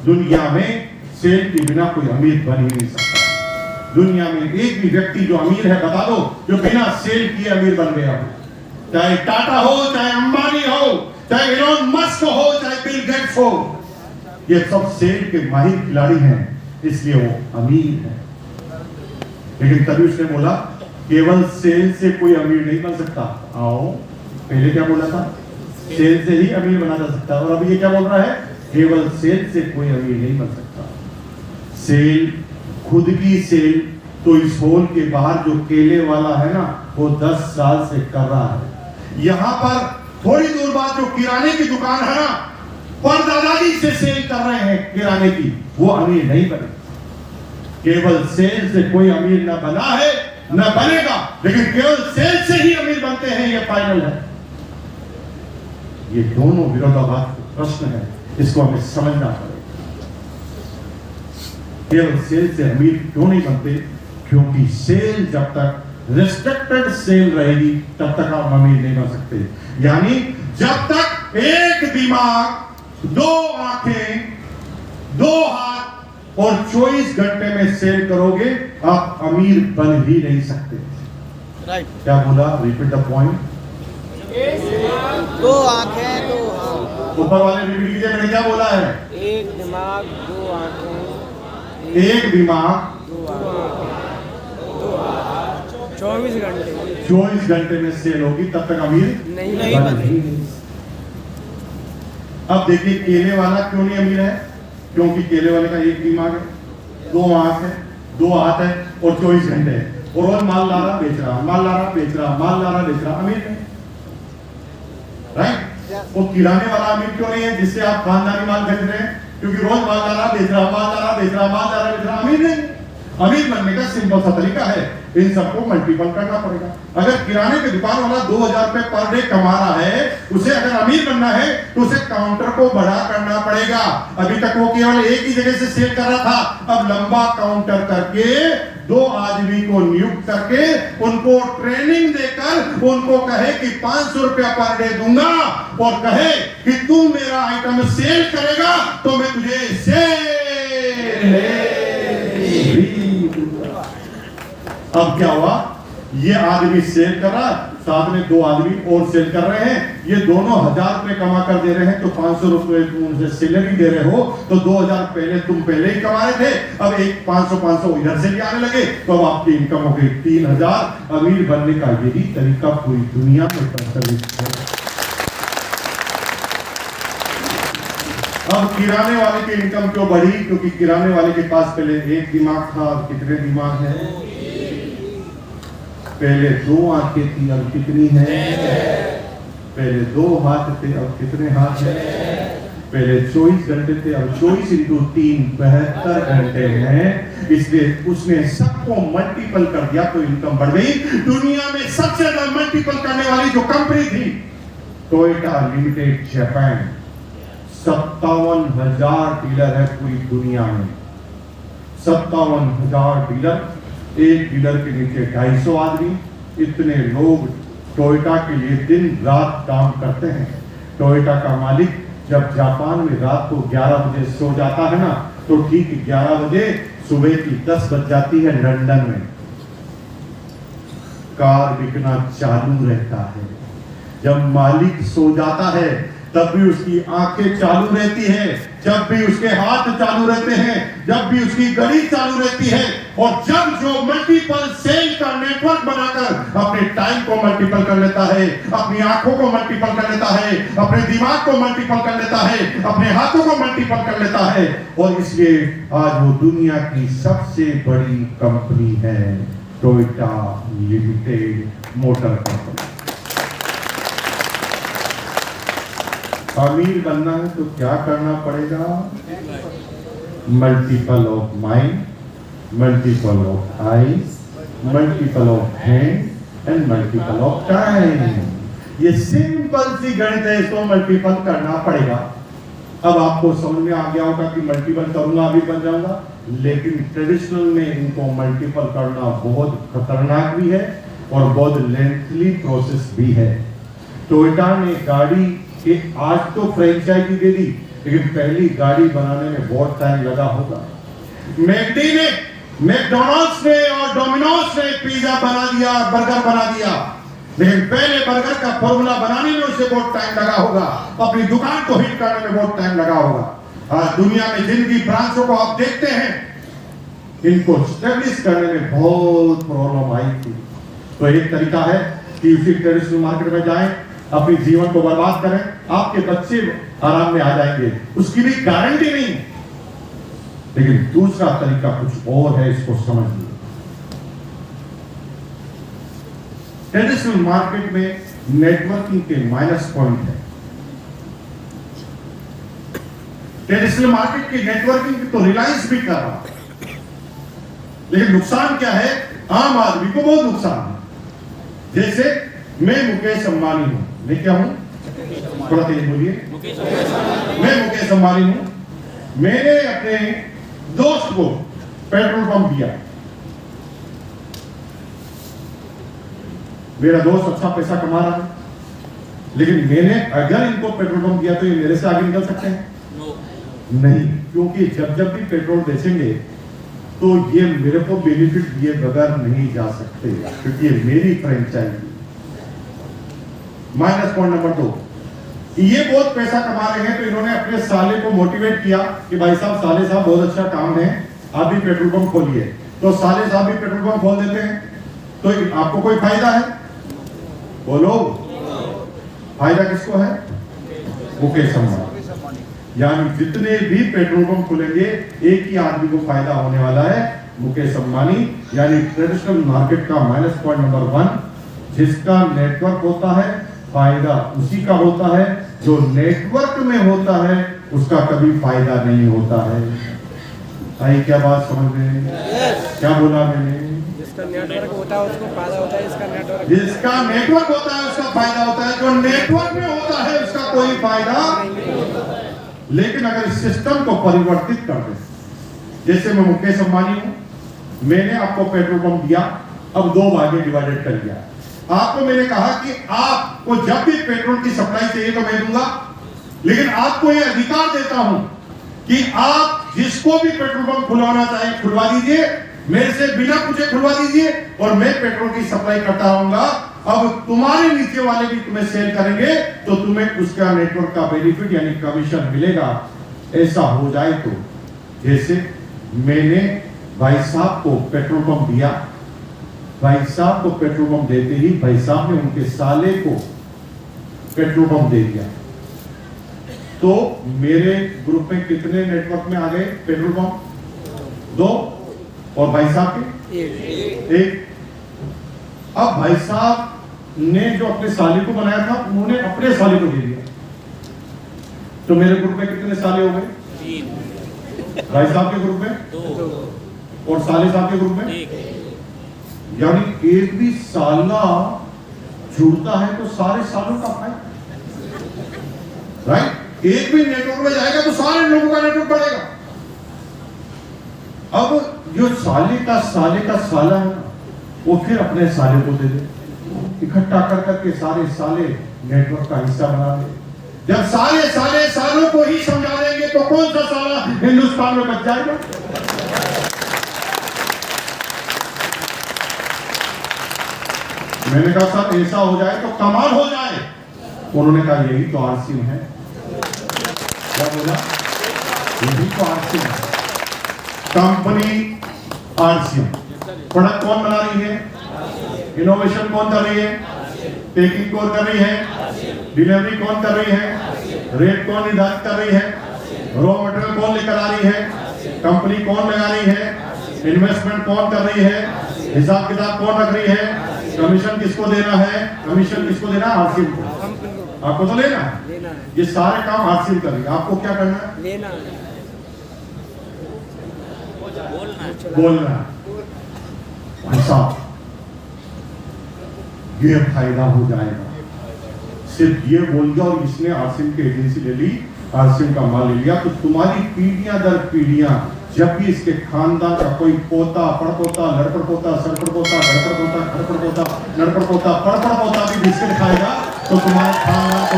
दुनिया में सेल के बिना कोई अमीर बन ही नहीं सकता। दुनिया में एक भी व्यक्ति जो अमीर है बता दो जो बिना सेल किए अमीर बन गया हो, चाहे टाटा हो, चाहे अंबानी हो, चाहे इलॉन मस्क हो, चाहे बिल गेट्स हो, ये सब सेल के माहिर खिलाड़ी हैं, इसलिए वो अमीर है। लेकिन तभी उसने बोला केवल सेल से कोई अमीर नहीं बन सकता। आओ, पहले क्या बोला था? सेल से ही अमीर बना जा सकता, और अभी ये क्या बोल रहा है? केवल सेल से कोई अमीर नहीं बन सकता। सेल, खुद की सेल तो इस होल के बाहर जो केले वाला है ना, वो 10 साल से कर रहा है। यहां पर थोड़ी दूर बाद जो किराने की दुकान है ना, परदादाजी से सेल कर रहे हैं किराने की, वो अमीर नहीं बने। केवल सेल से कोई अमीर न बना है न बनेगा, लेकिन केवल सेल से ही अमीर बनते हैं, ये फाइनल है। ये दोनों विरोधाभास प्रश्न है, इसको हमें समझना पड़ेगा। केवल सेल से अमीर क्यों नहीं बनते? क्योंकि सेल जब तक रिस्ट्रिक्टेड सेल रहेगी तब तक आप अमीर नहीं बन सकते। यानी जब तक एक दिमाग, 2 आंखें, 2 हाथ और 24 घंटे में सेल करोगे, आप अमीर बन ही नहीं सकते। राइट। क्या बोला? Repeat the point. 2 आंखें, 2 हाथ। ऊपर वाले रिपीट कीजिए, मैंने क्या बोला है? एक दिमाग, 2 आंखें। एक दिमाग, 24 घंटे। 24 घंटे में सेल होगी, तब तक अमीर नहीं बनेगी। अब देखिए केले वाला क्यों नहीं अमीर है? क्योंकि केले वाले का एक दिमाग है, 2 आंख है, 2 हाथ है और 24 घंटे है, और रोज माल ला रहा बेच रहा, माल ला रहा बेच रहा, माल ला रहा बेच रहा, अमीर है। राइट? वो किराने वाला अमीर क्यों नहीं है जिससे आप खानदानी माल खरीद रहे हैं? क्योंकि रोज माल ला रहा बेच रहा, माल ला रहा बेच रहा, माल ला रहा बेच रहा, अमीर नहीं। अमीर बनने का सिंपल सा तरीका है, इन सबको मल्टीपल करना पड़ेगा। अगर किराने की दुकान वाला 2000 रुपए पर डे कमा रहा है, उसे अगर अमीर बनना है तो उसे काउंटर को बड़ा करना पड़ेगा। अभी तक वो केवल एक ही जगह से सेल कर रहा था, अब लंबा काउंटर करके 2 आदमी को नियुक्त करके उनको ट्रेनिंग देकर उनको कहे कि 500 रुपया पर डे दूंगा, और कहे कि तू मेरा आइटम सेल करेगा तो मैं तुझे सेल। अब क्या हुआ? ये आदमी सेल कर रहा, साथ में 2 आदमी और सेल कर रहे हैं। ये दोनों 1000 रुपए कमा कर दे रहे हैं, तो 500 रुपए तुम उनसे सैलरी दे रहे हो, तो 2000 पहले तुम पहले ही कमा रहे थे, अब एक 500 इधर से भी आने लगे, तो अब आपकी इनकम हो गई 3000। अमीर बनने का यही तरीका पूरी दुनिया में प्रचलित है। अब किराने वाले की इनकम क्यों बढ़ी? क्योंकि किराने वाले के पास पहले एक दिमाग था, अब कितने दिमाग है? पहले 2 आंखें थी, अब कितनी है? पहले 2 हाथ थे, अब कितने हाथ है? पहले 24 घंटे थे, अब 24 × 3 72 घंटे हैं। इसलिए उसने सबको मल्टीपल कर दिया, तो इनकम बढ़ गई। दुनिया में सबसे ज्यादा मल्टीपल करने वाली जो कंपनी थी, टोयोटा लिमिटेड जापान, 57,000 डीलर है पूरी दुनिया में। 57,000 डीलर, एक डीलर के नीचे 250 आदमी। इतने लोग टोयोटा के लिए दिन रात काम करते हैं। टोयोटा का मालिक जब जापान में रात को 11 बजे सो जाता है ना, तो ठीक 11 बजे सुबह की 10 बज जाती है लंदन में। कार बिकना चालू रहता है। जब मालिक सो जाता है तब भी उसकी आंखें चालू रहती है, जब भी उसके हाथ चालू रहते हैं, जब भी उसकी घड़ी चालू रहती है। और जब जो मल्टीपल सेल का नेटवर्क बनाकर अपने टाइम को मल्टीपल कर लेता है, अपनी आंखों को मल्टीपल कर लेता है, अपने दिमाग को मल्टीपल कर लेता है, अपने हाथों को मल्टीपल कर लेता है, और इसलिए आज वो दुनिया की सबसे बड़ी कंपनी है, टोयोटा लिमिटेड मोटर कंपनी। अमीर बनना है तो क्या करना पड़ेगा? Multiple of mind, multiple of eyes, multiple of hand and multiple of time. ये सिंपल सी गणित है, इसको मल्टीपल करना पड़ेगा। अब आपको समझ में आ गया होगा कि मल्टीपल करूंगा अभी बन जाऊंगा, लेकिन ट्रेडिशनल में इनको मल्टीपल करना बहुत खतरनाक भी है और बहुत लेंथली प्रोसेस भी है। टोयोटा ने गाड़ी कि आज तो फ्रेंचाइजी दे दी, लेकिन पहली गाड़ी बनाने में बहुत टाइम लगा होगा। मैकडी ने, मैकडॉनल्ड्स ने और डोमिनोज ने पिज्जा बना दिया, बर्गर बना दिया, लेकिन पहले बर्गर का फॉर्मूला बनाने में उसे बहुत टाइम लगा होगा, अपनी दुकान को हिट करने में बहुत टाइम लगा होगा। आज दुनिया में जिन भी ब्रांचों को आप देखते हैं, इनको स्टेब्लिश करने में बहुत प्रॉब्लम आई थी। तो एक तरीका है कि उसी ट्रेडिशनल मार्केट में जाएं, अपने जीवन को बर्बाद करें, आपके बच्चे आराम में आ जाएंगे, उसकी भी गारंटी नहीं। लेकिन दूसरा तरीका कुछ और है, इसको समझिए। ट्रेडिशनल मार्केट में नेटवर्किंग के माइनस पॉइंट है। ट्रेडिशनल मार्केट की नेटवर्किंग तो रिलायंस भी कर रहा है, लेकिन नुकसान क्या है? आम आदमी को बहुत नुकसान है। जैसे मैं मुकेश अंबानी हूं, मैं क्या हूं? थोड़ा तेज बोलिए। मैं मुकेश अंबानी हूं। मैंने अपने दोस्त को पेट्रोल पंप दिया। मेरा दोस्त अच्छा पैसा कमा रहा है, लेकिन मैंने अगर इनको पेट्रोल पंप दिया तो ये मेरे से आगे निकल सकते हैं? नहीं, क्योंकि जब जब भी पेट्रोल बेचेंगे तो ये मेरे को बेनिफिट दिए बगैर नहीं जा सकते, क्योंकि ये मेरी फ्रेंचाइजी। माइनस पॉइंट नंबर 2, ये बहुत पैसा कमा रहे हैं, तो इन्होंने अपने साले को मोटिवेट किया कि भाई साहब, साले साहब बहुत अच्छा काम है, आप भी पेट्रोल पंप खोलिए। तो साले साहब भी पेट्रोल पंप खोल देते हैं, तो आपको कोई फायदा है? बोलो, फायदा किसको है? मुकेश अंबानी। यानी जितने भी पेट्रोल पंप खुलेंगे, एक ही आदमी को फायदा होने वाला है, मुकेश अंबानी। यानी ट्रेडिशनल मार्केट का माइनस पॉइंट नंबर 1, जिसका नेटवर्क होता है, फायदा उसी का होता है। जो नेटवर्क में होता है, उसका कभी फायदा नहीं होता है। आई क्या बात समझ में? क्या बोला मैंने? जिसका नेटवर्क होता है उसको फायदा होता है, इसका नेटवर्क, जिसका नेटवर्क होता है उसका फायदा होता है, जो नेटवर्क में होता है उसका कोई फायदा नहीं होता। लेकिन अगर इस सिस्टम को परिवर्तित कर दे, जैसे मैं मुकेश अंबानी हूं, मैंने आपको पेट्रोल पंप दिया, अब 2 भागे डिवाइडेड कर दिया। आपको मैंने कहा कि आपको जब भी पेट्रोल की सप्लाई चाहिए तो मैं दूंगा, लेकिन आपको यह अधिकार देता हूं कि आप जिसको भी पेट्रोल पंप खुलवाना चाहे खुलवा दीजिए, मेरे से बिना पूछे खुलवा दीजिए, और मैं पेट्रोल की सप्लाई करता रहूंगा। अब तुम्हारे नीचे वाले भी तुम्हें सेल करेंगे, तो तुम्हें उसका नेटवर्क का बेनिफिट यानी कमीशन मिलेगा। ऐसा हो जाए तो, जैसे मैंने भाई साहब को पेट्रोल पंप दिया, भाई साहब को पेट्रोल पंप देते ही भाई साहब ने उनके साले को पेट्रोल पंप दे दिया, तो मेरे ग्रुप में कितने नेटवर्क में आ गए पेट्रोल पंप? 2, और भाई साहब के 1। अब भाई साहब ने जो अपने साले को बनाया था, उन्होंने अपने साले को दे दिया, तो मेरे ग्रुप में कितने साले हो गए? 3। भाई साहब के ग्रुप में 2, और साले साहब के ग्रुप में 1। यानी एक भी साला जुड़ता है तो सारे सालों का फायदा, राइट? एक भी नेटवर्क में जाएगा तो सारे लोगों का नेटवर्क बढ़ेगा। अब जो साले का साला है ना, वो फिर अपने साले को दे दे, इकट्ठा कर करके सारे साले नेटवर्क का हिस्सा बना दे। जब सारे साले सालों को ही समझा देंगे तो कौन सा साला हिंदुस्तान में बच जाएगा? मैंने कहा सर ऐसा हो जाए तो कमाल हो जाए। उन्होंने कहा यही तो आरसीएम है। क्या बोला? यही तो आरसीएम है, कंपनी आरसीएम। प्रोडक्ट कौन बना रही है? इनोवेशन कौन कर रही है? पैकिंग कौन कर रही है? डिलीवरी कौन कर रही है? रेट कौन निर्धारित कर रही है? रॉ मटेरियल कौन लेकर आ रही है? कंपनी कौन लगा रही है? इन्वेस्टमेंट कौन कर रही है? हिसाब किताब कौन रख रही है? कमीशन किसको देना है? कमीशन किसको देना है? आरसीएम को। आपको तो लेना है। ये सारे काम आरसीएम कर रही है, आपको क्या करना है? लेना है, बोलना है। भाई साहब ये फायदा हो जाएगा, सिर्फ ये बोल दिया और इसने आरसीएम की एजेंसी ले ली, आरसीएम का माल ले लिया, तो तुम्हारी पीढ़ियां दर पीढ़ियां जब भी इसके खानदान का कोई पोता, पड़पोता, लड़पड़पोता, सरपड़पोता, गड़पड़पोता, खड़पड़पोता, नड़पड़पोता, पड़पड़पोता भी बिस्किट खाएगा तो तुम्हारे खानदान को